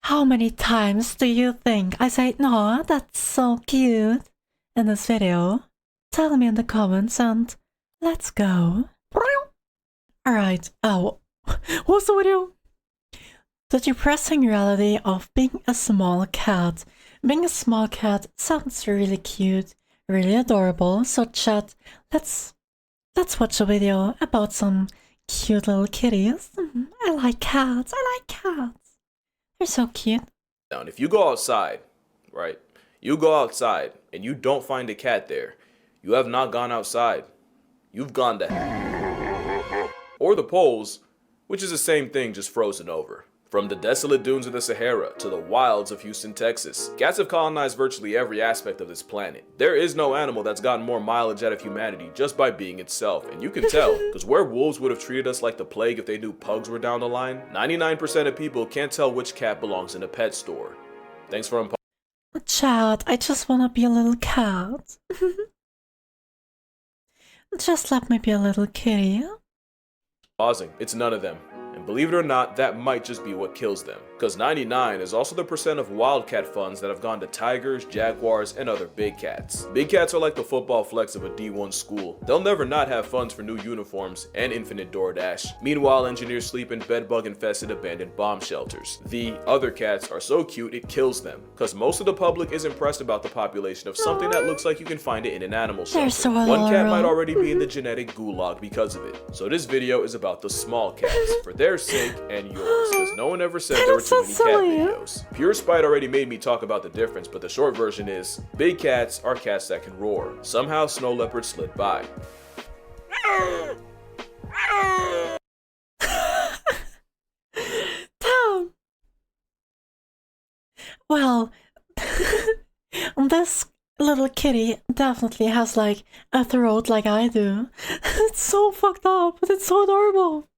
How many times do you think I say, no, that's so cute in this video? Tell me in the comments and let's go. Alright, oh, what's the video? The depressing reality of being a small cat. Being a small cat sounds really cute, really adorable, so chat, let's watch a video about some cute little kitties. I like cats, They're so cute. Now, if you go outside, right? You go outside and you don't find a cat there. You have not gone outside. You've gone to hell. Or the poles, which is the same thing, just frozen over. From the desolate dunes of the Sahara to the wilds of Houston, Texas, cats have colonized virtually every aspect of this planet. There is no animal that's gotten more mileage out of humanity just by being itself, and you can tell, because where wolves would have treated us like the plague if they knew pugs were down the line, 99% of people can't tell which cat belongs in a pet store. Thanks for Chat, I just wanna be a little cat. Just let me be a little kitty. pausing. It's none of them. And believe it or not, that might just be what kills them. Because 99 is also the percent of wildcat funds that have gone to tigers, jaguars, and other big cats. Big cats are like the football flex of a D1 school. They'll never not have funds for new uniforms and infinite DoorDash. Meanwhile, engineers sleep in bedbug-infested abandoned bomb shelters. The other cats are so cute it kills them. Because most of the public is impressed about the population of something that looks like you can find it in an animal shelter. So One cat might already be in the genetic gulag because of it. So this video is about the small cats, for their sake and yours, because no one ever said there were too many cat videos. Pure Spite already made me talk about the difference, but the short version is, big cats are cats that can roar. Somehow snow leopards slid by. Damn. Well, this little kitty definitely has like a throat like I do. It's so fucked up, but it's so adorable.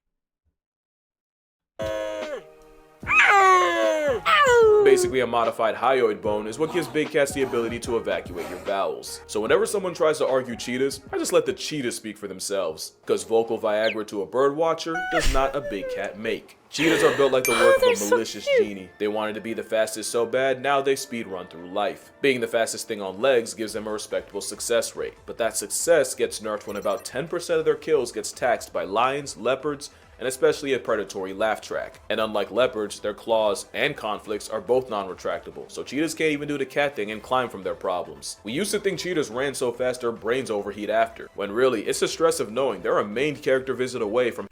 Basically, a modified hyoid bone is what gives big cats the ability to evacuate your bowels. So whenever someone tries to argue cheetahs, I just let the cheetahs speak for themselves. Because vocal Viagra to a bird watcher does not a big cat make. Cheetahs are built like the work of a malicious genie. They wanted to be the fastest so bad, now they speed run through life. Being the fastest thing on legs gives them a respectable success rate. But that success gets nerfed when about 10% of their kills gets taxed by lions, leopards, and especially a predatory laugh track. And unlike leopards, their claws and conflicts are both non-retractable, so cheetahs can't even do the cat thing and climb from their problems. We used to think cheetahs ran so fast their brains overheat after, when really, it's the stress of knowing they're a main character visit away from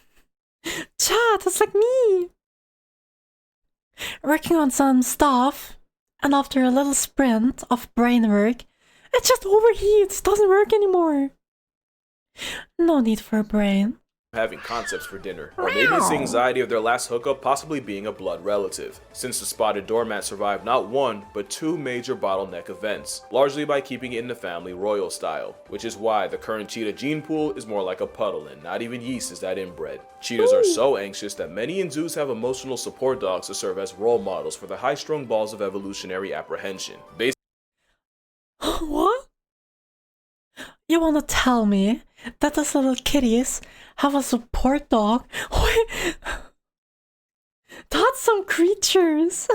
Chat, it's like me! Working on some stuff, and after a little sprint of brain work, it just overheats, doesn't work anymore. No need for a brain. having concepts for dinner, or maybe it's the anxiety of their last hookup possibly being a blood relative, since the spotted doormat survived not one, but two major bottleneck events, largely by keeping it in the family royal style, which is why the current cheetah gene pool is more like a puddle and not even yeast is that inbred. Cheetahs are so anxious that many in zoos have emotional support dogs to serve as role models for the high-strung balls of evolutionary apprehension. What? You wanna tell me that those little kitties have a support dog? Wait, that's some creatures.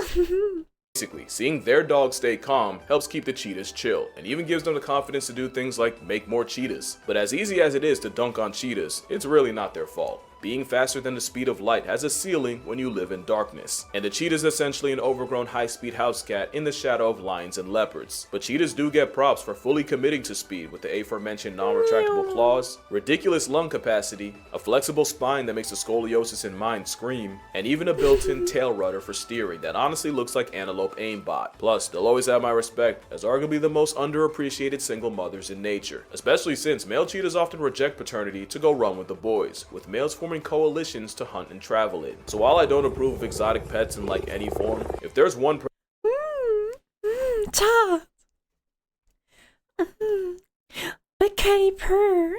Basically, seeing their dog stay calm helps keep the cheetahs chill, and even gives them the confidence to do things like make more cheetahs. But as easy as it is to dunk on cheetahs, it's really not their fault. Being faster than the speed of light has a ceiling when you live in darkness, and the cheetah is essentially an overgrown high-speed house cat in the shadow of lions and leopards. But cheetahs do get props for fully committing to speed with the aforementioned non-retractable claws, ridiculous lung capacity, a flexible spine that makes the scoliosis in mind scream, and even a built-in tail rudder for steering that honestly looks like antelope aimbot. Plus, they'll always have my respect as arguably the most underappreciated single mothers in nature, especially since male cheetahs often reject paternity to go run with the boys, with males forming coalitions to hunt and travel in. So while I don't approve of exotic pets in like any form, if there's one Chat. Big kitty purr.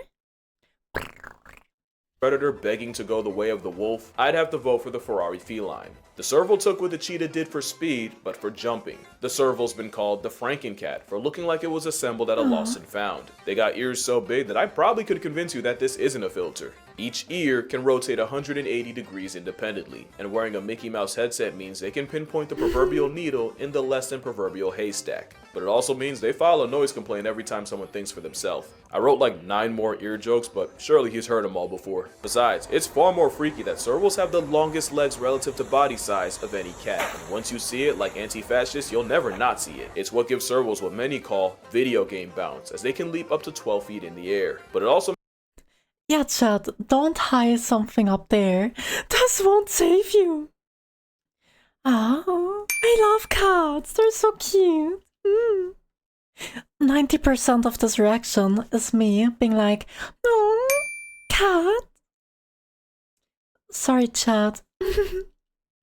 predator begging to go the way of the wolf, I'd have to vote for the Ferrari feline. The Serval took what the cheetah did for speed, but for jumping. The Serval's been called the Frankencat for looking like it was assembled at a lost and found. They got ears so big that I probably could convince you that this isn't a filter. Each ear can rotate 180 degrees independently, and wearing a Mickey Mouse headset means they can pinpoint the proverbial needle in the less than proverbial haystack. But it also means they file a noise complaint every time someone thinks for themselves. I wrote like 9 more ear jokes, but surely he's heard them all before. Besides, it's far more freaky that servals have the longest legs relative to body size of any cat, and once you see it, like anti-fascists, you'll never not see it. It's what gives servals what many call video game bounce, as they can leap up to 12 feet in the air. But it also Yeah, Chad, don't hide something up there. This won't save you. Oh, I love cats. They're so cute. 90% of this reaction is me being like, oh, cat. Sorry, Chad.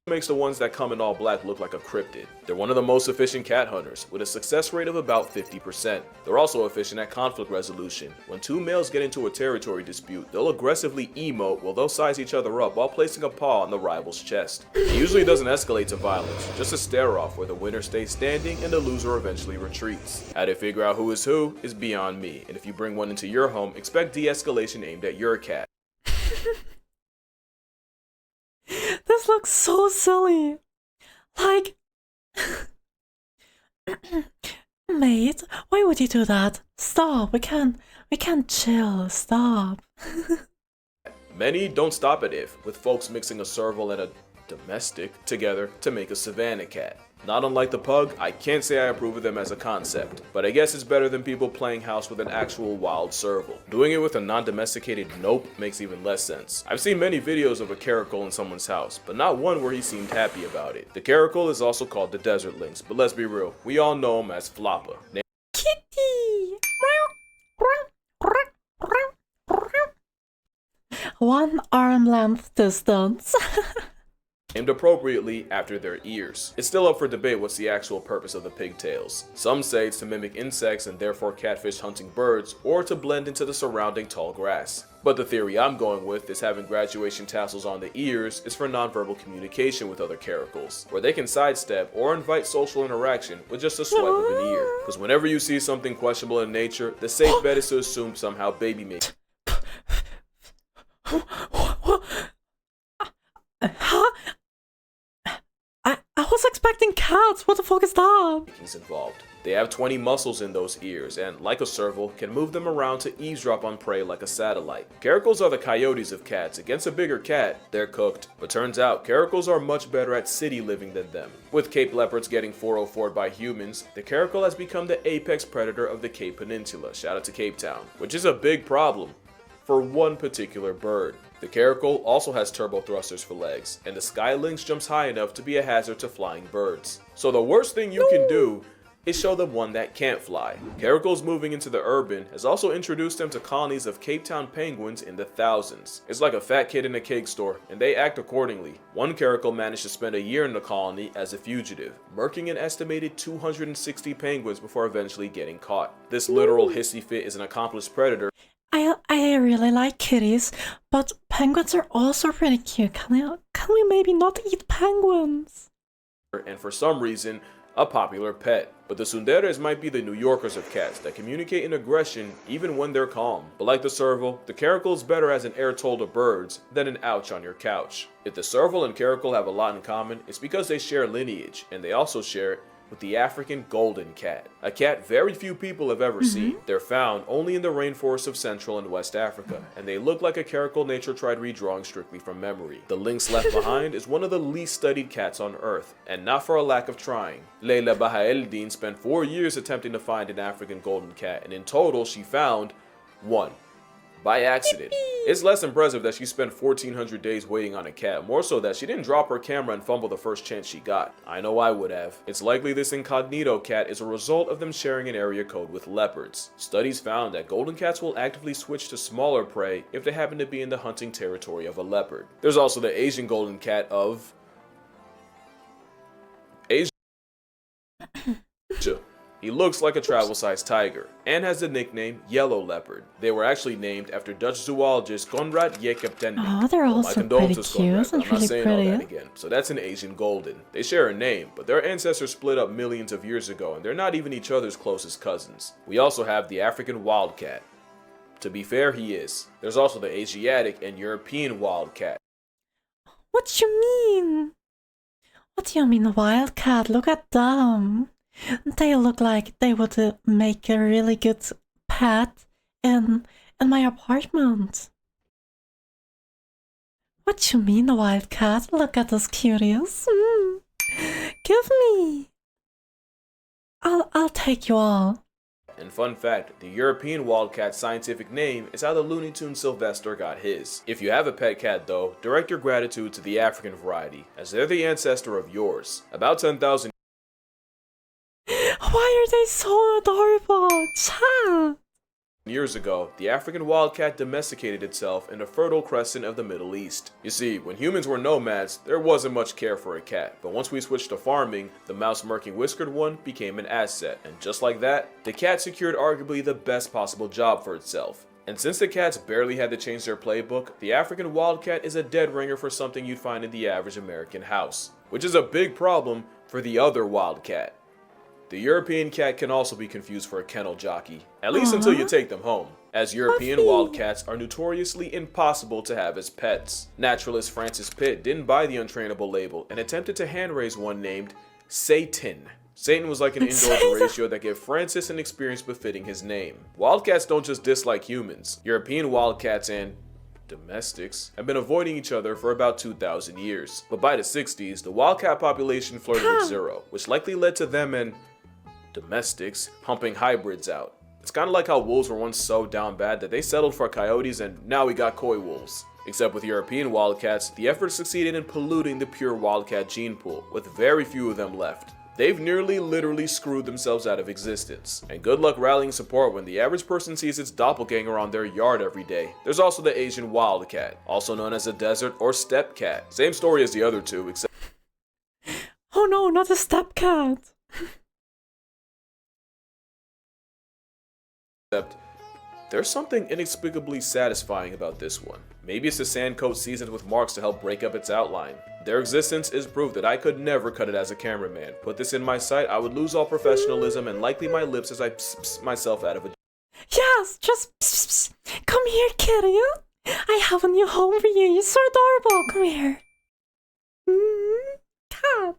makes the ones that come in all black look like a cryptid. They're one of the most efficient cat hunters, with a success rate of about 50%. They're also efficient at conflict resolution. When two males get into a territory dispute, they'll aggressively emote while they'll size each other up while placing a paw on the rival's chest. It usually doesn't escalate to violence, just a stare-off where the winner stays standing and the loser eventually retreats. How to figure out who is beyond me, and if you bring one into your home, expect de-escalation aimed at your cat. This looks so silly. Like, mate, why would you do that? Stop, we can't chill, stop. Many don't stop at if, with folks mixing a serval and a domestic together to make a savanna cat. Not unlike the pug, I can't say I approve of them as a concept, but I guess it's better than people playing house with an actual wild serval. Doing it with a non-domesticated nope makes even less sense. I've seen many videos of a caracal in someone's house, but not one where he seemed happy about it. The caracal is also called the desert lynx, but let's be real, we all know him as Floppa. Kitty! 1 arm length distance. Named appropriately after their ears. It's still up for debate what's the actual purpose of the pigtails. Some say it's to mimic insects and therefore catfish hunting birds, or to blend into the surrounding tall grass. But the theory I'm going with is having graduation tassels on the ears is for nonverbal communication with other caracals, where they can sidestep or invite social interaction with just a swipe of an ear. Because whenever you see something questionable in nature, the safe bet is to assume somehow baby making. Huh? I was expecting cats. What the fuck is that? Involved. They have 20 muscles in those ears and, like a serval, can move them around to eavesdrop on prey like a satellite. Caracals are the coyotes of cats. Against a bigger cat, they're cooked. But turns out, caracals are much better at city living than them. With Cape leopards getting 404'd by humans, the caracal has become the apex predator of the Cape Peninsula, shout out to Cape Town, which is a big problem for one particular bird. The caracal also has turbo thrusters for legs, and the sky lynx jumps high enough to be a hazard to flying birds. So the worst thing you can do is show them one that can't fly. Caracals moving into the urban has also introduced them to colonies of Cape Town penguins in the thousands. It's like a fat kid in a cake store, and they act accordingly. One caracal managed to spend a year in the colony as a fugitive, murking an estimated 260 penguins before eventually getting caught. This literal hissy fit is an accomplished predator. I really like kitties, but penguins are also pretty cute. Can we maybe not eat penguins? And for some reason, a popular pet. But the tsunderes might be the New Yorkers of cats that communicate in aggression even when they're calm. But like the serval, the caracal is better as an air toll to birds than an ouch on your couch. If the serval and caracal have a lot in common, it's because they share lineage, and they also share it with the African golden cat, a cat very few people have ever seen. They're found only in the rainforests of Central and West Africa, and they look like a caracal nature tried redrawing strictly from memory. The lynx left behind is one of the least studied cats on Earth, and not for a lack of trying. Leila Bahaeldin spent 4 years attempting to find an African golden cat, and in total she found 1. By accident. It's less impressive that she spent 1,400 days waiting on a cat, more so that she didn't drop her camera and fumble the first chance she got. I know I would have. It's likely this incognito cat is a result of them sharing an area code with leopards. Studies found that golden cats will actively switch to smaller prey if they happen to be in the hunting territory of a leopard. There's also the Asian golden cat of Asia. He looks like a travel-sized tiger, and has the nickname Yellow Leopard. They were actually named after Dutch zoologist Conrad Jacob ten Minck. Oh, they're also pretty cute and really pretty. Again. So that's an Asian golden. They share a name, but their ancestors split up millions of years ago, and they're not even each other's closest cousins. We also have the African wildcat. To be fair, he is. There's also the Asiatic and European wildcat. What you mean? What do you mean wildcat? Look at them. They look like they would make a really good pet in my apartment. What you mean wildcat? Look at those cuties. Give me. I'll take you all. And fun fact, the European wildcat's scientific name is how the Looney Tunes Sylvester got his. If you have a pet cat though, direct your gratitude to the African variety, as they're the ancestor of yours. About 10,000 Why are they so adorable? Chat! years ago, the African wildcat domesticated itself in the Fertile Crescent of the Middle East. You see, when humans were nomads, there wasn't much care for a cat, but once we switched to farming, the mouse-murking whiskered one became an asset, and just like that, the cat secured arguably the best possible job for itself. And since the cats barely had to change their playbook, the African wildcat is a dead ringer for something you'd find in the average American house, which is a big problem for the other wildcat. The European cat can also be confused for a kennel jockey, at least until you take them home, as European wildcats are notoriously impossible to have as pets. Naturalist Francis Pitt didn't buy the untrainable label and attempted to hand-raise one named Satan. Satan was like an indoor Horatio that gave Francis an experience befitting his name. Wildcats don't just dislike humans. European wildcats and domestics have been avoiding each other for about 2,000 years. But by the 60s, the wildcat population flirted with zero, which likely led to them and domestics pumping hybrids out. It's kind of like how wolves were once so down bad that they settled for coyotes and now we got coy wolves. Except with European wildcats, the effort succeeded in polluting the pure wildcat gene pool, with very few of them left. They've nearly literally screwed themselves out of existence. And good luck rallying support when the average person sees its doppelganger on their yard every day. There's also the Asian wildcat, also known as a desert or steppe cat. Same story as the other two, except Oh no, not a steppe cat. there's something inexplicably satisfying about this one. Maybe it's the sand coat seasoned with marks to help break up its outline. Their existence is proof that I could never cut it as a cameraman. Put this in my sight, I would lose all professionalism and likely my lips as I pss myself out of a... Yes, just pss. Come here, kitty. I have a new home for you. You're so adorable. Come here. Cat.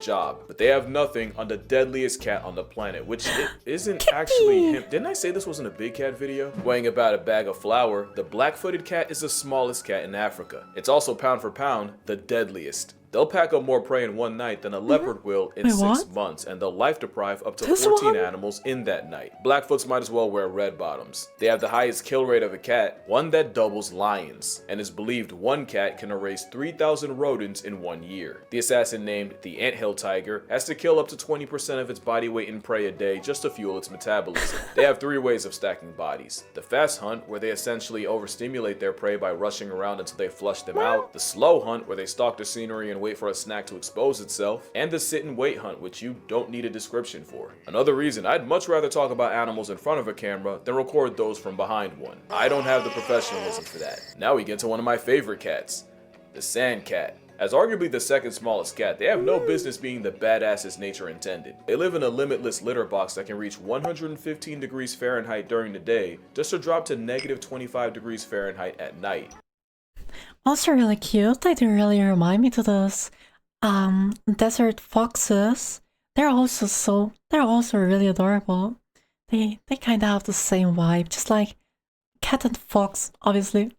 job, but they have nothing on the deadliest cat on the planet, which isn't actually him. Didn't I say this wasn't a big cat video? Weighing about a bag of flour, the black-footed cat is the smallest cat in Africa. It's also pound for pound the deadliest. They'll pack up more prey in one night than a leopard will in 6 months, and they'll life deprive up to 14 animals in that night. Blackfoots might as well wear red bottoms. They have the highest kill rate of a cat, one that doubles lions, and it's believed one cat can erase 3,000 rodents in 1 year. The assassin named the anthill tiger has to kill up to 20% of its body weight in prey a day just to fuel its metabolism. They have 3 ways of stacking bodies. The fast hunt, where they essentially overstimulate their prey by rushing around until they flush them out. The slow hunt, where they stalk the scenery and wait for a snack to expose itself, and the sit and wait hunt, which you don't need a description for. Another reason I'd much rather talk about animals in front of a camera than record those from behind one. I don't have the professionalism for that. Now we get to one of my favorite cats, the sand cat. As arguably the second smallest cat, they have no business being the badasses nature intended. They live in a limitless litter box that can reach 115 degrees Fahrenheit during the day, just to drop to negative 25 degrees Fahrenheit at night. Also really cute. They do really remind me to those desert foxes. They're also really adorable. They kind of have the same vibe, just like cat and fox, obviously.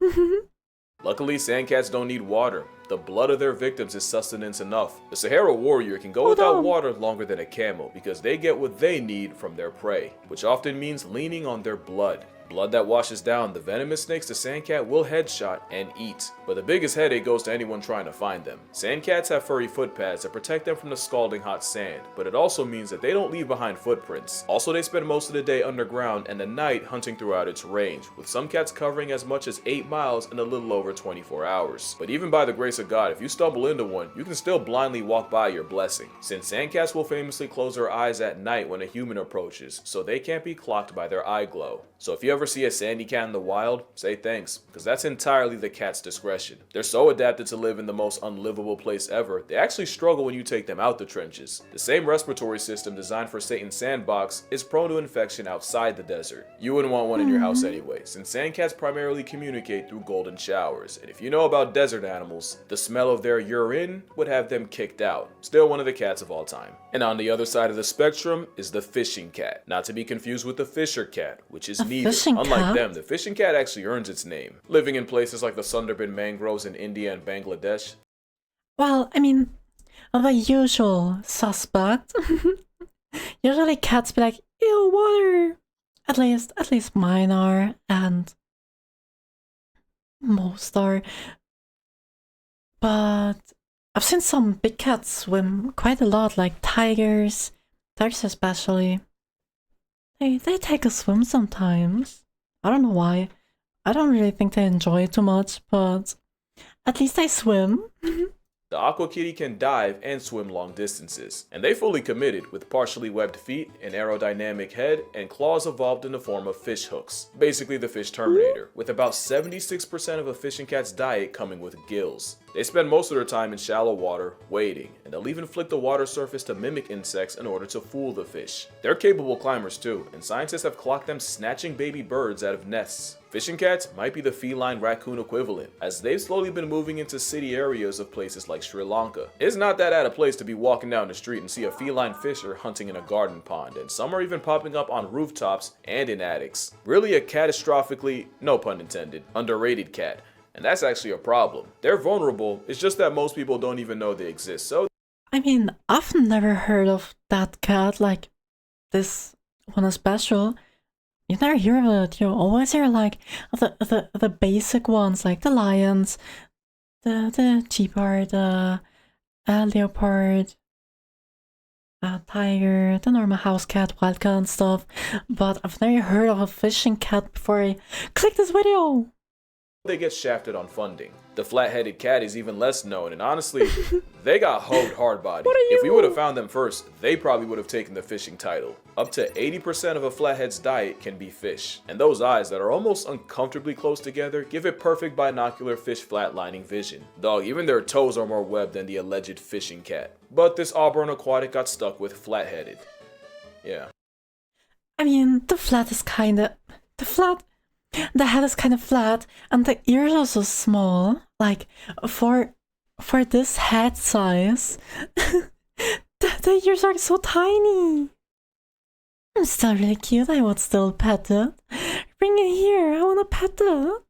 Luckily, sand cats don't need water. The blood of their victims is sustenance enough. The Sahara warrior can go without water longer than a camel because they get what they need from their prey, which often means leaning on their blood. Blood that washes down the venomous snakes the sandcat will headshot and eat. But the biggest headache goes to anyone trying to find them. Sandcats have furry foot pads that protect them from the scalding hot sand, but it also means that they don't leave behind footprints. Also, they spend most of the day underground and the night hunting throughout its range, with some cats covering as much as 8 miles in a little over 24 hours. But even by the grace of God, if you stumble into one, you can still blindly walk by your blessing, since sandcats will famously close their eyes at night when a human approaches, so they can't be clocked by their eye glow. So if you ever see a sandy cat in the wild, say thanks, because that's entirely the cat's discretion. They're so adapted to live in the most unlivable place ever, they actually struggle when you take them out the trenches. The same respiratory system designed for Satan's sandbox is prone to infection outside the desert. You wouldn't want one in your house anyway, since sand cats primarily communicate through golden showers, and if you know about desert animals, the smell of their urine would have them kicked out. Still one of the cats of all time. And on the other side of the spectrum is the fishing cat, not to be confused with the fisher cat, which is neither. Unlike them, the fishing cat actually earns its name, living in places like the Sundarban mangroves in India and Bangladesh. Well, I mean, the usual suspect. Usually cats be like, ew, water. At least mine are, and most are. But I've seen some big cats swim quite a lot, like tigers especially. They take a swim sometimes. I don't know why. I don't really think they enjoy it too much, but at least they swim. The aqua kitty can dive and swim long distances, and they fully committed with partially webbed feet, an aerodynamic head, and claws evolved in the form of fish hooks, basically the fish terminator, with about 76% of a fishing cat's diet coming with gills. They spend most of their time in shallow water, wading, and they'll even flick the water surface to mimic insects in order to fool the fish. They're capable climbers too, and scientists have clocked them snatching baby birds out of nests. Fishing cats might be the feline raccoon equivalent, as they've slowly been moving into city areas of places like Sri Lanka. It's not that out of place to be walking down the street and see a feline fisher hunting in a garden pond, and some are even popping up on rooftops and in attics. Really a catastrophically, no pun intended, underrated cat. And that's actually a problem. They're vulnerable, it's just that most people don't even know they exist, so... I mean, I've never heard of that cat, like this one is special. You never hear of it, you always hear like the basic ones, like the lions, the cheetah, the leopard, tiger, the normal house cat, wild cat and stuff. But I've never heard of a fishing cat before I click this video. They get shafted on funding. The flat-headed cat is even less known, and honestly, they got hoed hard-bodied. If we would have found them first, they probably would have taken the fishing title. Up to 80% of a flathead's diet can be fish, and those eyes that are almost uncomfortably close together give it perfect binocular fish flatlining vision. Dog, even their toes are more webbed than the alleged fishing cat. But this Auburn aquatic got stuck with flat-headed. Yeah. I mean, the head is kind of flat, and the ears are so small. Like, for this head size, the ears are so tiny. It's still really cute. I would still pet it. Bring it here. I want to pet it.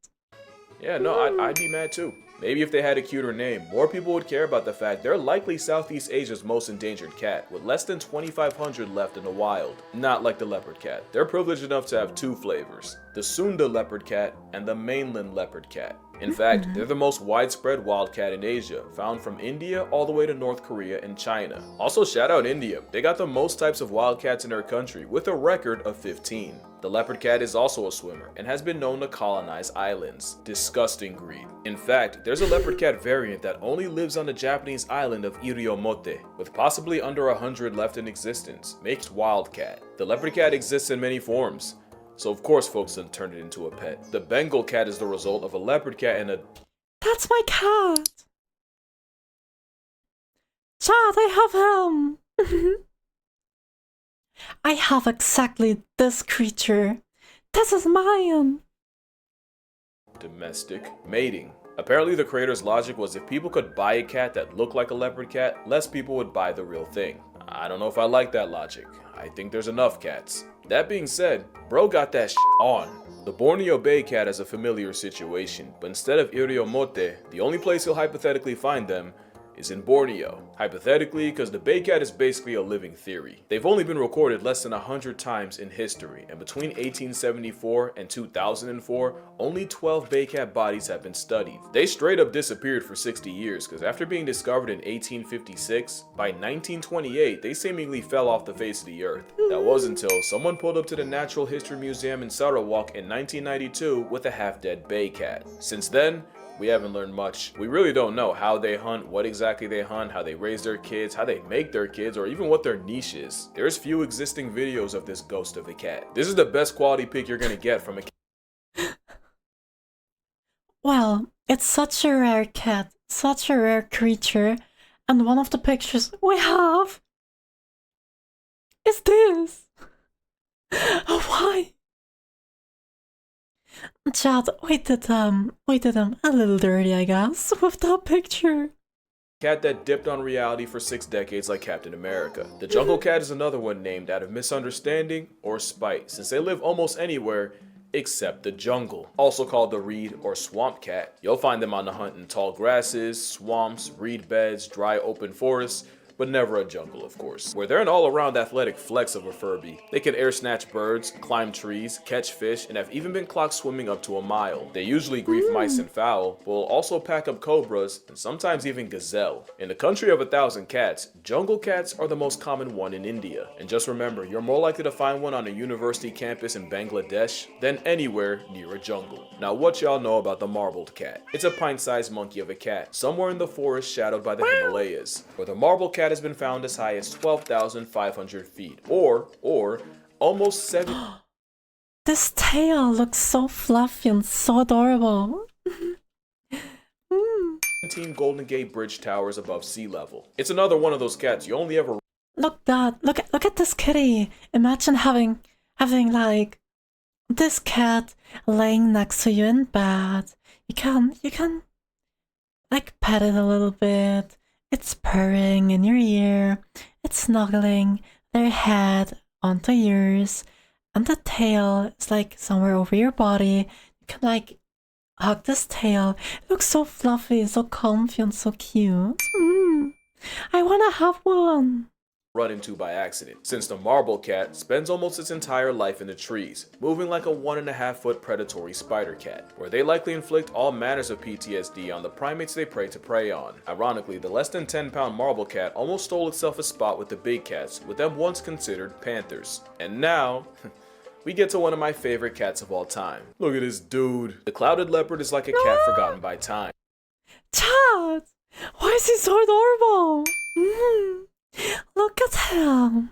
Yeah, no, I'd be mad too. Maybe if they had a cuter name, more people would care about the fact they're likely Southeast Asia's most endangered cat, with less than 2,500 left in the wild. Not like the leopard cat. They're privileged enough to have two flavors, the Sunda leopard cat and the mainland leopard cat. In fact, they're the most widespread wildcat in Asia, found from India all the way to North Korea and China. Also, shout out India. They got the most types of wildcats in their country, with a record of 15. The leopard cat is also a swimmer and has been known to colonize islands. Disgusting greed. In fact, there's a leopard cat variant that only lives on the Japanese island of Iriomote, with possibly under 100 left in existence. Makes wildcat. The leopard cat exists in many forms, so of course folks done turned it into a pet. The Bengal cat is the result of a leopard cat and a... That's my cat! Chad, I have him! I have exactly this creature. This is mine! Domestic mating. Apparently the creator's logic was if people could buy a cat that looked like a leopard cat, less people would buy the real thing. I don't know if I like that logic. I think there's enough cats. That being said, bro got that shit on. The Borneo Bay cat has a familiar situation, but instead of Iriomote, the only place he'll hypothetically find them is in Borneo. Hypothetically, because the bay cat is basically a living theory. They've only been recorded less than 100 times in history, and between 1874 and 2004, only 12 bay cat bodies have been studied. They straight up disappeared for 60 years, because after being discovered in 1856, by 1928, they seemingly fell off the face of the earth. That was until someone pulled up to the Natural History Museum in Sarawak in 1992 with a half-dead bay cat. Since then, we haven't learned much. We really don't know how they hunt, what exactly they hunt, how they raise their kids, how they make their kids, or even what their niche is. There's few existing videos of this ghost of a cat. This is the best quality pic you're gonna get from a cat. Well, it's such a rare cat, such a rare creature, and one of the pictures we have is this. Why? Chad, we did them a little dirty, I guess, with that picture. Cat that dipped on reality for 6 decades like Captain America. The jungle cat is another one named out of misunderstanding or spite, since they live almost anywhere except the jungle. Also called the reed or swamp cat. You'll find them on the hunt in tall grasses, swamps, reed beds, dry open forests, but never a jungle, of course, where they're an all-around athletic flex of a Furby. They can air snatch birds, climb trees, catch fish, and have even been clocked swimming up to a mile. They usually grief mice and fowl, but will also pack up cobras, and sometimes even gazelle. In the country of 1,000 cats, jungle cats are the most common one in India. And just remember, you're more likely to find one on a university campus in Bangladesh than anywhere near a jungle. Now what y'all know about the marbled cat? It's a pint-sized monkey of a cat, somewhere in the forest shadowed by the Himalayas, where the marbled cat has been found as high as 12,500 feet, or almost 7. This tail looks so fluffy and so adorable. 17 Golden Gate Bridge towers above sea level. It's another one of those cats you only ever. Look at this kitty. Imagine having like this cat laying next to you in bed. You can like pet it a little bit. It's purring in your ear. It's snuggling their head onto yours, and the tail is like somewhere over your body. You can like hug this tail. It looks so fluffy, so comfy, and so cute. I wanna have one. Run into by accident, since the marble cat spends almost its entire life in the trees, moving like a 1.5-foot predatory spider cat, where they likely inflict all manners of PTSD on the primates they prey on. Ironically, the less than 10-pound marble cat almost stole itself a spot with the big cats, with them once considered panthers. And now, we get to one of my favorite cats of all time. Look at this dude. The clouded leopard is like a cat forgotten by time. Chad, why is he so adorable? Look at him.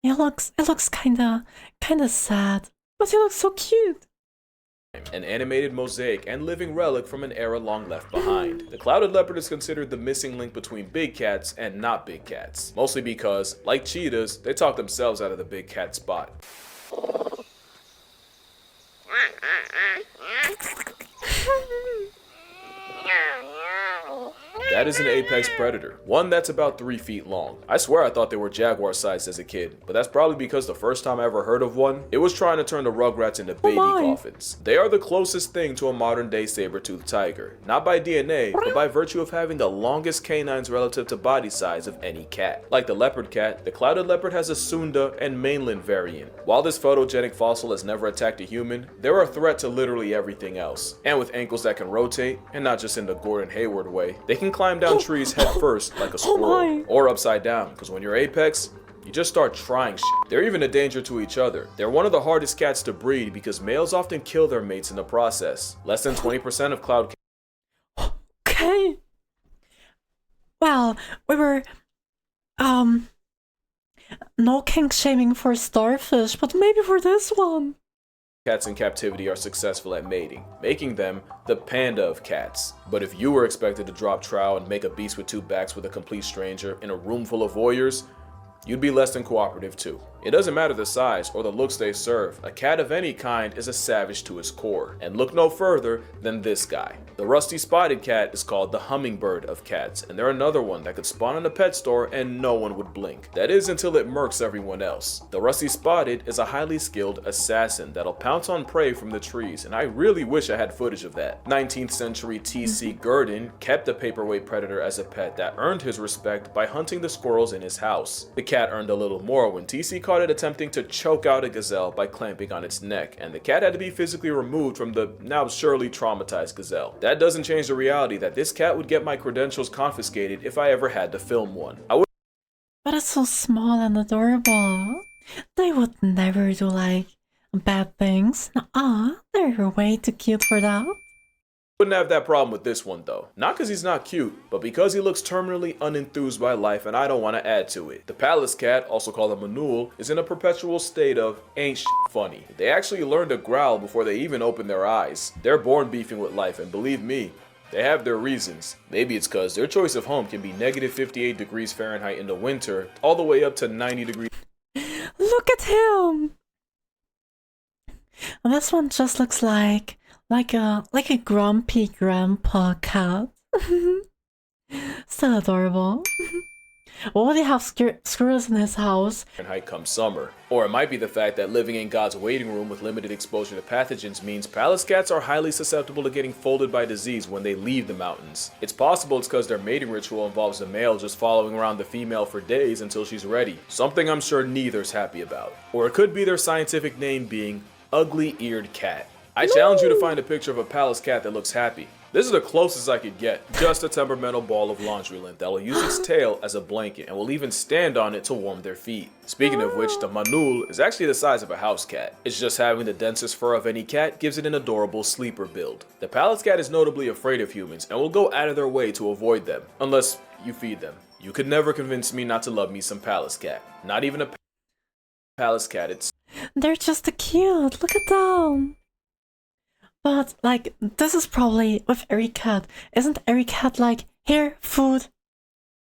It looks kinda sad, but he looks so cute. An animated mosaic and living relic from an era long left behind. The clouded leopard is considered the missing link between big cats and not big cats, mostly because, like cheetahs, they talk themselves out of the big cat spot. That is an apex predator, one that's about 3 feet long. I swear I thought they were jaguar sized as a kid, but that's probably because the first time I ever heard of one, it was trying to turn the rugrats into baby coffins. They are the closest thing to a modern day saber-toothed tiger, not by DNA, but by virtue of having the longest canines relative to body size of any cat. Like the leopard cat, the clouded leopard has a Sunda and mainland variant. While this photogenic fossil has never attacked a human, they're a threat to literally everything else. And with ankles that can rotate, and not just in the Gordon Hayward way, they can climb down trees head first like a squirrel, or upside down, because when you're apex, you just start trying shit. They're even a danger to each other. They're one of the hardest cats to breed because males often kill their mates in the process. Less than 20% of cloud cats. Okay. Well, we were no kink shaming for starfish, but maybe for this one. Cats in captivity are successful at mating, making them the panda of cats. But if you were expected to drop trow and make a beast with 2 backs with a complete stranger in a room full of voyeurs, you'd be less than cooperative too. It doesn't matter the size or the looks they serve, a cat of any kind is a savage to its core. And look no further than this guy. The rusty spotted cat is called the hummingbird of cats, and they're another one that could spawn in a pet store and no one would blink. That is until it murks everyone else. The rusty spotted is a highly skilled assassin that'll pounce on prey from the trees, and I really wish I had footage of that. 19th century T.C. Gurdon kept the paperweight predator as a pet that earned his respect by hunting the squirrels in his house. The cat earned a little more when T.C. caught it attempting to choke out a gazelle by clamping on its neck, and the cat had to be physically removed from the now surely traumatized gazelle. That doesn't change the reality that this cat would get my credentials confiscated if I ever had to film one. But it's so small and adorable. They would never do like bad things. Nuh-uh, they're way too cute for that. Wouldn't have that problem with this one though. Not because he's not cute, but because he looks terminally unenthused by life and I don't want to add to it. The palace cat, also called a manul, is in a perpetual state of ain't shit funny. They actually learn to growl before they even open their eyes. They're born beefing with life, and believe me, they have their reasons. Maybe it's because their choice of home can be negative 58 degrees Fahrenheit in the winter, all the way up to 90 degrees. Look at him! This one just looks like a grumpy grandpa cat. Still adorable. What would he have squirrels in his house? Fahrenheit come summer. Or it might be the fact that living in God's waiting room with limited exposure to pathogens means palace cats are highly susceptible to getting folded by disease when they leave the mountains. It's possible it's because their mating ritual involves the male just following around the female for days until she's ready, something I'm sure neither's happy about. Or it could be their scientific name being ugly-eared cat. I challenge you to find a picture of a palace cat that looks happy. This is the closest I could get. Just a temperamental ball of laundry lint that will use its tail as a blanket and will even stand on it to warm their feet. Speaking of which, the manul is actually the size of a house cat. It's just having the densest fur of any cat gives it an adorable sleeper build. The palace cat is notably afraid of humans and will go out of their way to avoid them, unless you feed them. You could never convince me not to love me some palace cat. Not even a palace cat, it's... They're just cute, look at them! But, like, this is probably with every cat. Isn't every cat like, here, food,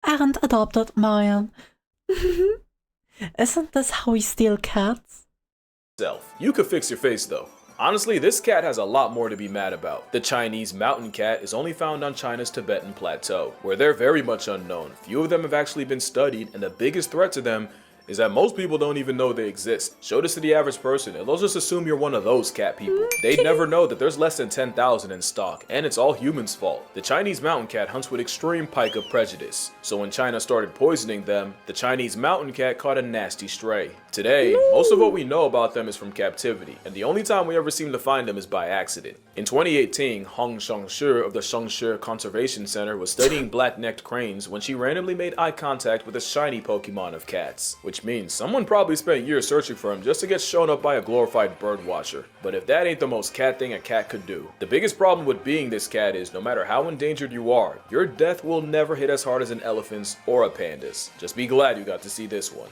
and adopted mine? Isn't this how we steal cats? You could fix your face though. Honestly, this cat has a lot more to be mad about. The Chinese mountain cat is only found on China's Tibetan plateau, where they're very much unknown. Few of them have actually been studied, and the biggest threat to them is that most people don't even know they exist. Show this to the average person and they'll just assume you're one of those cat people. They'd never know that there's less than 10,000 in stock, and it's all humans' fault. The Chinese mountain cat hunts with extreme pica prejudice, so when China started poisoning them, the Chinese mountain cat caught a nasty stray. Today, most of what we know about them is from captivity, and the only time we ever seem to find them is by accident. In 2018, Hong Shangshi of the Shangshi Conservation Center was studying black-necked cranes when she randomly made eye contact with a shiny Pokemon of cats, which means someone probably spent years searching for him just to get shown up by a glorified bird watcher. But if that ain't the most cat thing a cat could do. The biggest problem with being this cat is no matter how endangered you are, your death will never hit as hard as an elephant's or a panda's. Just be glad you got to see this one.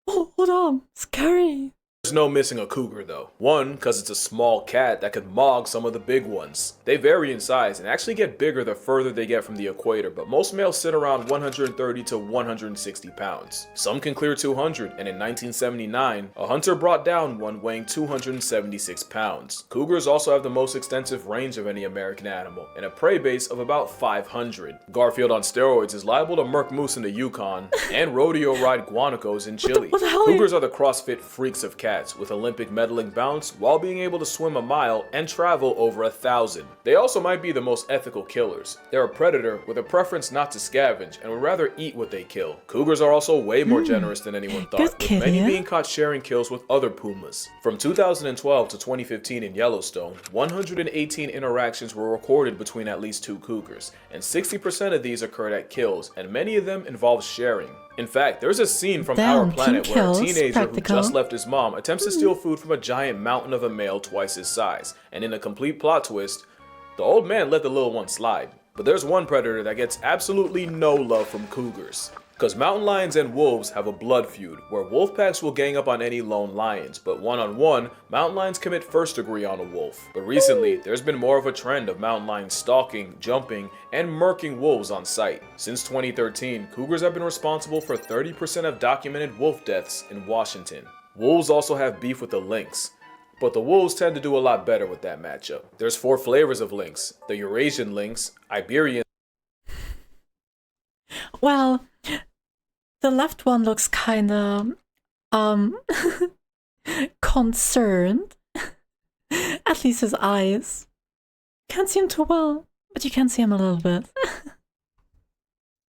Oh, hold on, scary. There's no missing a cougar though. One, because it's a small cat that could mog some of the big ones. They vary in size and actually get bigger the further they get from the equator, but most males sit around 130 to 160 pounds. Some can clear 200, and in 1979, a hunter brought down one weighing 276 pounds. Cougars also have the most extensive range of any American animal, and a prey base of about 500. Garfield on steroids is liable to murk moose in the Yukon, and rodeo ride guanacos in Chile. What the hell Cougars are the CrossFit freaks of cats, with Olympic medaling bounce while being able to swim a mile and travel over 1,000. They also might be the most ethical killers. They're a predator with a preference not to scavenge and would rather eat what they kill. Cougars are also way more generous than anyone thought, with many being caught sharing kills with other pumas. From 2012 to 2015 in Yellowstone, 118 interactions were recorded between at least two cougars, and 60% of these occurred at kills, and many of them involved sharing. In fact, there's a scene from Our Planet where a teenager who just left his mom attempts to steal food from a giant mountain of a male twice his size, and in a complete plot twist, the old man let the little one slide. But there's one predator that gets absolutely no love from cougars. Because mountain lions and wolves have a blood feud, where wolf packs will gang up on any lone lions, but one-on-one, mountain lions commit first degree on a wolf. But recently, there's been more of a trend of mountain lions stalking, jumping, and murking wolves on sight. Since 2013, cougars have been responsible for 30% of documented wolf deaths in Washington. Wolves also have beef with the lynx, but the wolves tend to do a lot better with that matchup. There's 4 flavors of lynx: the Eurasian lynx, Iberian. Well, the left one looks kinda, concerned. At least his eyes. Can't see him too well, but you can see him a little bit.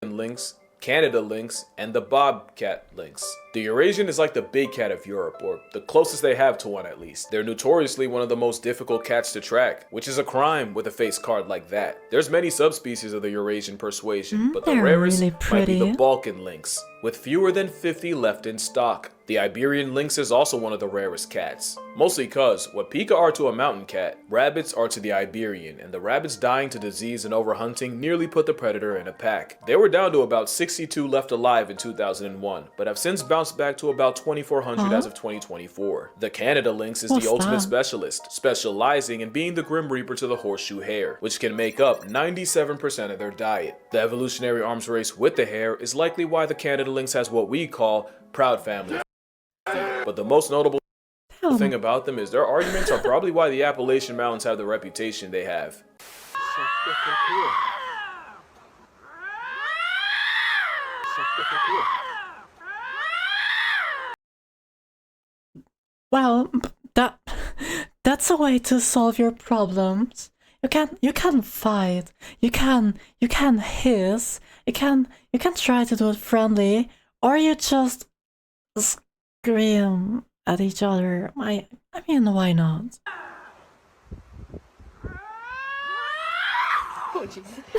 Lynx, Canada lynx, and the bobcat lynx. The Eurasian is like the big cat of Europe, or the closest they have to one at least. They're notoriously one of the most difficult cats to track, which is a crime with a face card like that. There's many subspecies of the Eurasian persuasion, but the rarest really might be the Balkan lynx. with fewer than 50 left in stock. The Iberian lynx is also one of the rarest cats, mostly cause what Pika are to a mountain cat, rabbits are to the Iberian, and the rabbits dying to disease and overhunting nearly put the predator in a pack. They were down to about 62 left alive in 2001, but have since bounced back to about 2,400 as of 2024. The Canada lynx is the ultimate specialist, specializing in being the Grim Reaper to the horseshoe hare, which can make up 97% of their diet. The evolutionary arms race with the hare is likely why the Canada lynx has what we call proud family. But the most notable thing about them is their arguments are probably why the Appalachian Mountains have the reputation they have. Well, that's a way to solve your problems. You can fight. You can hiss. You can try to do it friendly, or you just scream at each other. I mean, why not?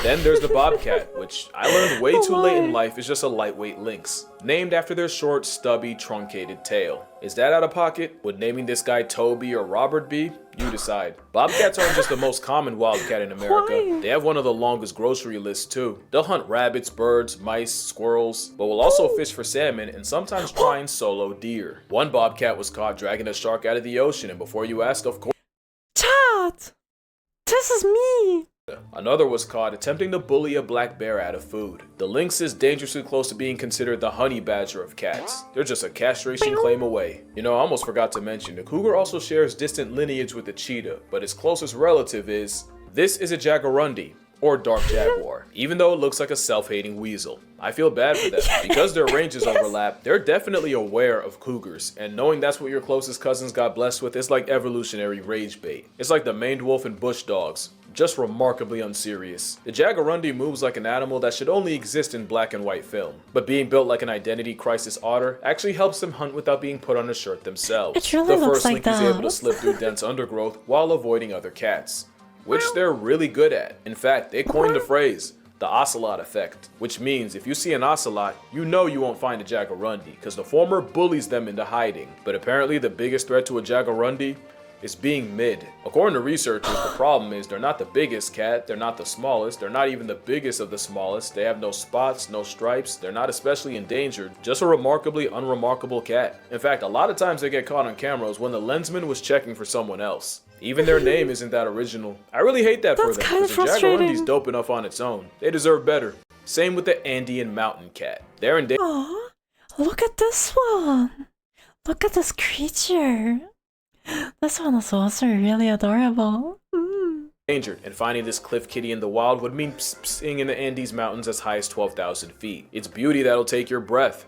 Then there's the bobcat, which I learned way too late in life is just a lightweight lynx, named after their short, stubby, truncated tail. Is that out of pocket? Would naming this guy Toby or Robert be? You decide. Bobcats aren't just the most common wildcat in America. They have one of the longest grocery lists too. They'll hunt rabbits, birds, mice, squirrels, but will also fish for salmon and sometimes try and solo deer. One bobcat was caught dragging a shark out of the ocean, and before you ask, of course, Chat! This is me! Another was caught attempting to bully a black bear out of food. The lynx is dangerously close to being considered the honey badger of cats. They're just a castration claim away. You know, I almost forgot to mention, the cougar also shares distant lineage with the cheetah, but its closest relative is... This is a Jaguarundi, or dark jaguar, even though it looks like a self-hating weasel. I feel bad for them. Because their ranges overlap, they're definitely aware of cougars, and knowing that's what your closest cousins got blessed with is like evolutionary rage bait. It's like the maned wolf and bush dogs, just remarkably unserious. The Jaguarundi moves like an animal that should only exist in black and white film, but being built like an identity crisis otter actually helps them hunt without being put on a shirt themselves. It really the looks first like link is able to slip through dense undergrowth while avoiding other cats, which they're really good at. In fact, they coined the phrase, the ocelot effect, which means if you see an ocelot, you know you won't find a Jaguarundi, because the former bullies them into hiding. But apparently the biggest threat to a Jaguarundi is being mid. According to researchers, the problem is they're not the biggest cat, they're not the smallest, they're not even the biggest of the smallest, they have no spots, no stripes, they're not especially endangered, just a remarkably unremarkable cat. In fact, a lot of times they get caught on cameras when the lensman was checking for someone else. Even their name isn't that original. I really hate that for them, because the Jaguarundi's dope enough on its own. They deserve better. Same with the Andean mountain cat. They're endangered. Aw, look at this one! Look at this creature! This one is also really adorable. And finding this cliff kitty in the wild would mean psing in the Andes mountains as high as 12,000 feet. It's beauty that'll take your breath.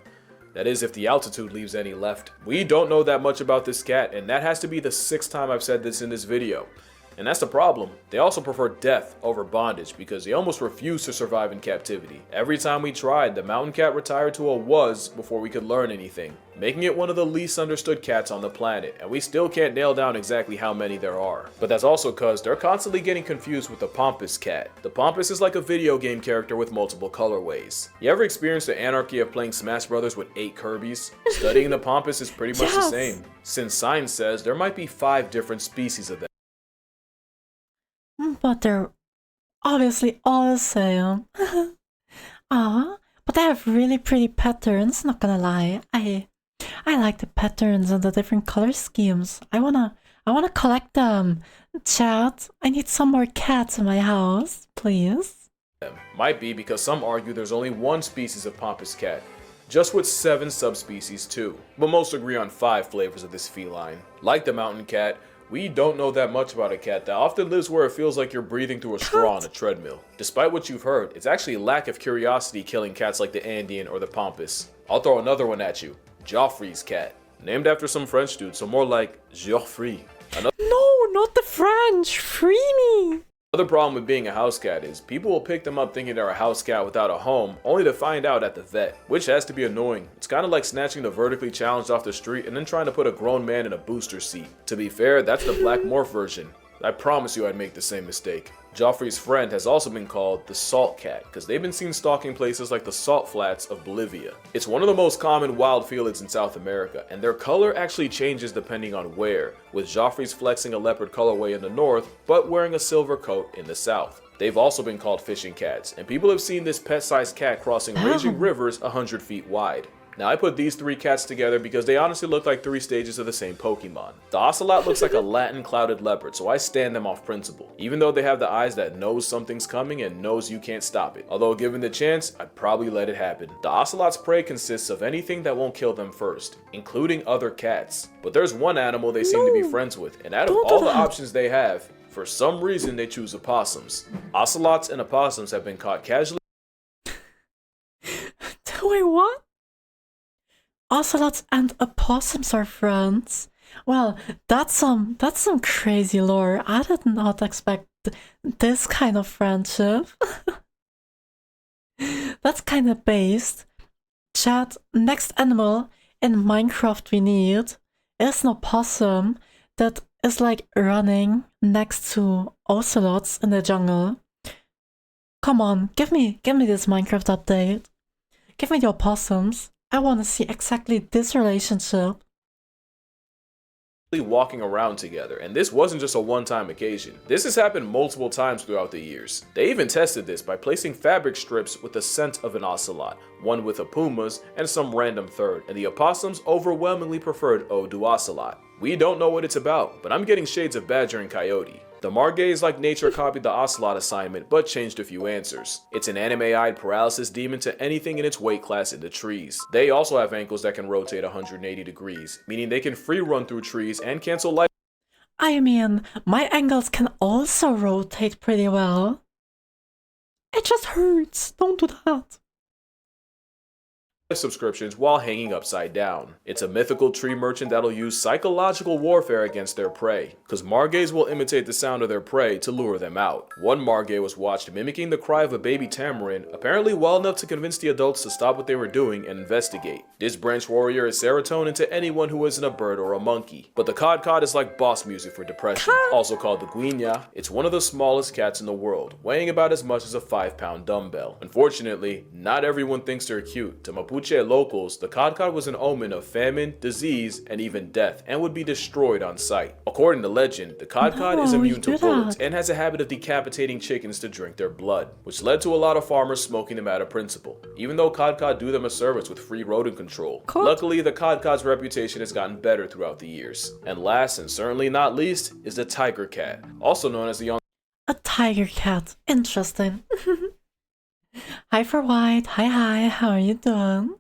That is, if the altitude leaves any left. We don't know that much about this cat, and that has to be the 6th time I've said this in this video. And that's the problem. They also prefer death over bondage because they almost refuse to survive in captivity. Every time we tried, the mountain cat retired to a was before we could learn anything, making it one of the least understood cats on the planet, and we still can't nail down exactly how many there are. But that's also cause they're constantly getting confused with the Pampas cat. The Pampas is like a video game character with multiple colorways. You ever experienced the anarchy of playing Smash Brothers with 8 Kirbys? Studying the Pampas is pretty much the same, since science says there might be 5 different species of them. But they're obviously all the same. But they have really pretty patterns, not gonna lie. I like the patterns and the different color schemes. I wanna collect them. Chat, I need some more cats in my house, please. Might be because some argue there's only 1 species of Pampas cat, just with 7 subspecies too. But most agree on 5 flavors of this feline. Like the mountain cat, we don't know that much about a cat that often lives where it feels like you're breathing through a straw on a treadmill. Despite what you've heard, it's actually lack of curiosity killing cats like the Andean or the Pampas. I'll throw another one at you. Geoffroy's cat. Named after some French dude, so more like Geoffroy. No, not the French! Free me! Another problem with being a house cat is people will pick them up thinking they're a house cat without a home, only to find out at the vet, which has to be annoying. It's kind of like snatching the vertically challenged off the street and then trying to put a grown man in a booster seat. To be fair, that's the black morph version. I promise you I'd make the same mistake. Geoffroy's friend has also been called the salt cat, because they've been seen stalking places like the salt flats of Bolivia. It's one of the most common wild felids in South America, and their color actually changes depending on where, with Geoffroy's flexing a leopard colorway in the north, but wearing a silver coat in the south. They've also been called fishing cats, and people have seen this pet-sized cat crossing raging rivers 100 feet wide. Now I put these 3 cats together because they honestly look like 3 stages of the same Pokemon. The Ocelot looks like a Latin clouded leopard, so I stand them off principle, even though they have the eyes that knows something's coming and knows you can't stop it. Although given the chance, I'd probably let it happen. The Ocelot's prey consists of anything that won't kill them first, including other cats. But there's one animal they seem to be friends with, and out of all the options they have, for some reason they choose opossums. Ocelots and opossums have been caught casually. Wait, what? Ocelots and opossums are friends? Well, that's some crazy lore. I did not expect this kind of friendship. That's kind of based. Chat, next animal in Minecraft we need is an opossum that is like running next to ocelots in the jungle. Come on, give me this Minecraft update. Give me the opossums. I want to see exactly this relationship. Walking around together, and this wasn't just a one-time occasion. This has happened multiple times throughout the years. They even tested this by placing fabric strips with the scent of an ocelot, one with a pumas, and some random third, and the opossums overwhelmingly preferred Ode to Ocelot. We don't know what it's about, but I'm getting shades of badger and coyote. The Margays, like nature, copied the Ocelot assignment, but changed a few answers. It's an anime-eyed paralysis demon to anything in its weight class in the trees. They also have ankles that can rotate 180 degrees, meaning they can free run through trees and cancel life. I mean, my ankles can also rotate pretty well. It just hurts. Don't do that. Subscriptions while hanging upside down. It's a mythical tree merchant that'll use psychological warfare against their prey, because Margays will imitate the sound of their prey to lure them out. One Margay was watched mimicking the cry of a baby tamarin, apparently well enough to convince the adults to stop what they were doing and investigate. This branch warrior is serotonin to anyone who isn't a bird or a monkey, but the Codcod is like boss music for depression, also called the Finya. It's one of the smallest cats in the world, weighing about as much as a 5-pound dumbbell. Unfortunately, not everyone thinks they're cute. To Mapuche locals, the Codcod was an omen of famine, disease, and even death, and would be destroyed on sight. According to legend, the Codcod is immune to bullets and has a habit of decapitating chickens to drink their blood, which led to a lot of farmers smoking them out of principle, even though Codcod do them a service with free rodent control. Luckily, the Codcod's reputation has gotten better throughout the years. And last and certainly not least is the tiger cat, also known as the A tiger cat. Interesting. Hi for White. Hi, how are you doing?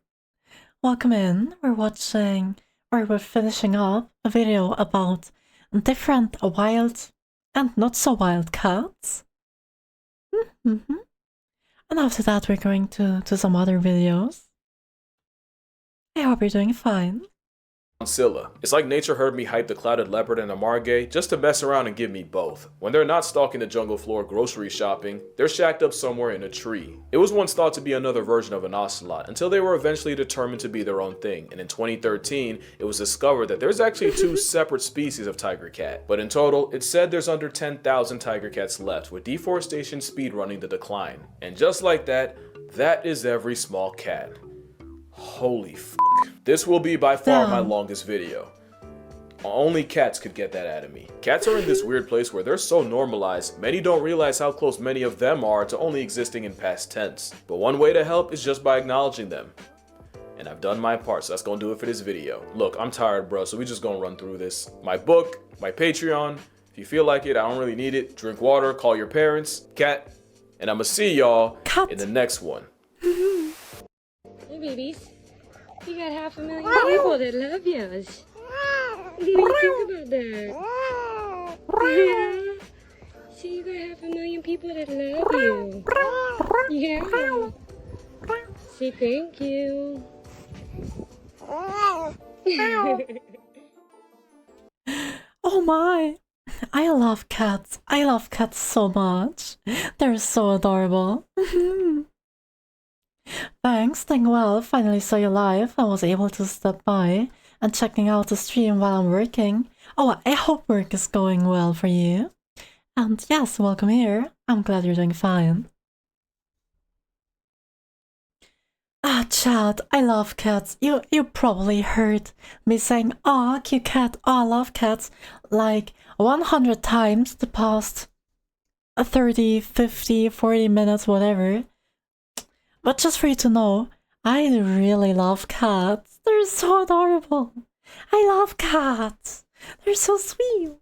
Welcome in. We're finishing up a video about different wild and not so wild cats. And after that we're going to some other videos. I hope you're doing fine. Scylla. It's like nature heard me hype the clouded leopard and the Margay just to mess around and give me both. When they're not stalking the jungle floor grocery shopping, they're shacked up somewhere in a tree. It was once thought to be another version of an ocelot until they were eventually determined to be their own thing, and in 2013 it was discovered that there's actually 2 separate species of tiger cat. But in total, it's said there's under 10,000 tiger cats left, with deforestation speedrunning the decline. And just like that, that is every small cat. Holy f***. This will be by far my longest video. Only cats could get that out of me. Cats are in this weird place where they're so normalized, many don't realize how close many of them are to only existing in past tense. But one way to help is just by acknowledging them. And I've done my part, so that's gonna do it for this video. Look, I'm tired, bro, so we just gonna run through this. My book, my Patreon, if you feel like it, I don't really need it. Drink water, call your parents, cat, and I'ma see y'all in the next one. Hey babies, you got 500,000 people that love yous. What do you think about that? Yeah. See, you got 500,000 people that love you. Yeah. Say thank you. Oh my! I love cats. I love cats so much. They're so adorable. Thanks, doing well. Finally saw you live. I was able to stop by and checking out the stream while I'm working. Oh, I hope work is going well for you. And yes, welcome here. I'm glad you're doing fine. Ah, Chad, I love cats. You probably heard me saying, "Aw, cute cat, oh, I love cats," like 100 times the past 30, 50, 40 minutes, whatever. But just for you to know, I really love cats. They're so adorable. I love cats. They're so sweet.